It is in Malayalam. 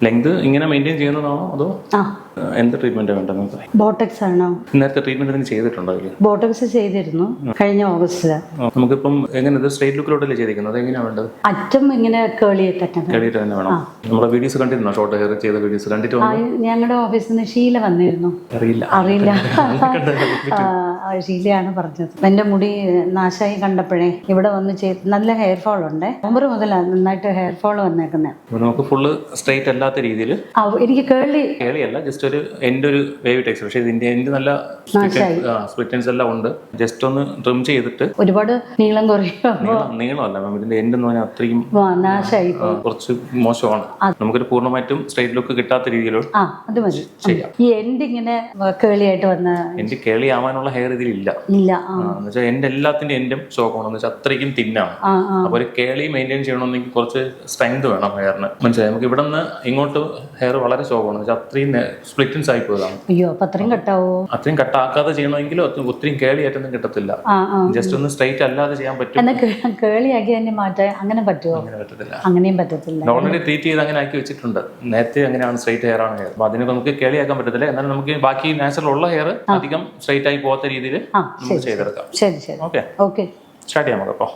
ലെങ്ത് ഇങ്ങനെ മെയിൻറ്റെയിൻ ചെയ്യുന്നതാണോ അതോ എന്ത് ട്രീറ്റ്മെന്റ് വേണ്ടത് നിങ്ങൾക്ക്? ബോട്ടക്സ് ആണോ? നേരത്തെ ട്രീറ്റ്മെന്റ് എന്തെങ്കിലും ചെയ്തിട്ടുണ്ടോ? ബോട്ടക്സ് ചെയ്തിരുന്നു കഴിഞ്ഞ ഓഗസ്റ്റില്. നമുക്കിപ്പം എങ്ങനെ ഇത് സ്ട്രേറ്റ് ലുക്കിലോട്ടല്ലേ ചെയ്തിരിക്കുന്നത്? എങ്ങനെയാണ് വേണ്ടത്? അറ്റം ഇങ്ങനെ കേളിയിട്ട് കേളിയിട്ട് തന്നെ വേണം. നമ്മുടെ വീഡിയോസ് കണ്ടിരുന്നോ? ഷോർട്ട് ഹെയർ ചെയ്ത വീഡിയോസ് കണ്ടിട്ട് ഞങ്ങളുടെ ഓഫീസിൽ നിന്ന് ഷീല വന്നിരുന്നു. അറിയില്ല ഷീലയാണ് പറഞ്ഞത്. എന്റെ മുടി നാശമായി കണ്ടപ്പോഴേ ഇവിടെ വന്ന് ചെയ്ത് നല്ല ഹെയർ ഫോൾ ഉണ്ട്. നവംബർ മുതലാണ് നന്നായിട്ട് ഹെയർ ഫോൾ വന്നേക്കുന്നത്. നമുക്ക് ഫുള്ള് സ്ട്രേറ്റ് അല്ലാത്ത രീതിയിൽ എനിക്ക് കേളിയല്ല, ജസ്റ്റ് ഒരു എൻ്റെ ഒരു വേവ് ടെക്സ്. പക്ഷേ ഇതിന്റെ എൻ്റെ നല്ല സ്പ്ലിറ്റൻസ് എല്ലാം ഉണ്ട്. ജസ്റ്റ് ഒന്ന് ട്രിം ചെയ്തിട്ട് ഒരുപാട് നീളം കുറയുമോ? നീളമല്ല മാം, ഇതിന്റെ എൻ്റെ എന്ന് പറഞ്ഞാൽ അത്രയും നാശമായി കുറച്ച് മോശമാണ്. നമുക്കൊരു പൂർണ്ണമായിട്ടും സ്ട്രേറ്റ് ലുക്ക് കിട്ടാത്ത രീതിയിലോട്ട് അത് മതി ചെയ്യാം. ഈ എൻഡ് ഇങ്ങനെ കേളിയായിട്ട് വന്ന എൻ്റെ കേളി ആവാനുള്ള ഹെയർ ഇതിലില്ല. എന്ന് വെച്ചാൽ എൻ്റെ എല്ലാത്തിന്റെ എൻഡും ഷോക്കാണ്. എന്ന് വെച്ചാൽ അത്രയ്ക്കും തിന്നാണ്. അപ്പൊ ഒരു കേളി മെയിൻറ്റെയിൻ ചെയ്യണമെങ്കിൽ കുറച്ച് സ്ട്രെങ്ത് വേണം ഹെയറിന്. മനസ്സിലായി? നമുക്ക് ഇവിടെ നിന്ന് ഇങ്ങോട്ട് ഹെയർ വളരെ ഷോക്കാണ്. അത്രയും സ്പ്ലിറ്റൻസ് ആയി പോയതാണ്. അയ്യോ, അപ്പൊ അത്രയും കട്ടാവോ? അത്രയും കട്ടാക്കാതെ ചെയ്യണമെങ്കിൽ ഒത്തിരി കേളിയായിട്ടൊന്നും കിട്ടത്തില്ല. ജസ്റ്റ് ഒന്ന് സ്ട്രൈറ്റ് അല്ലാതെ ചെയ്യാൻ പറ്റും. കേളിയാക്കി തന്നെ മാറ്റാൻ അങ്ങനെ പറ്റുമോ? അങ്ങനെ പറ്റത്തില്ല. അങ്ങനെയും പറ്റത്തില്ല. ഓൾറെഡി ട്രീറ്റ് ചെയ്ത് അങ്ങനെ ആക്കി വെച്ചിട്ടുണ്ട്. നേരത്തെ അങ്ങനെയാണ് സ്ട്രൈറ്റ് ഹെയർ ആണ് ഹെയർ. അപ്പൊ അതിന് നമുക്ക് കേളിയാക്കാൻ പറ്റത്തില്ല. എന്നാലും നമുക്ക് ബാക്കി നാച്ചുറൽ ഉള്ള ഹെയർ അധികം സ്ട്രൈറ്റ് ആയി പോകാത്ത രീതിയിൽ നമുക്ക് ചെയ്തെടുക്കാം. ശരി ശരി. ഓക്കെ, ഓക്കെ, സ്റ്റാർട്ട് ചെയ്യാം നമുക്കപ്പോ.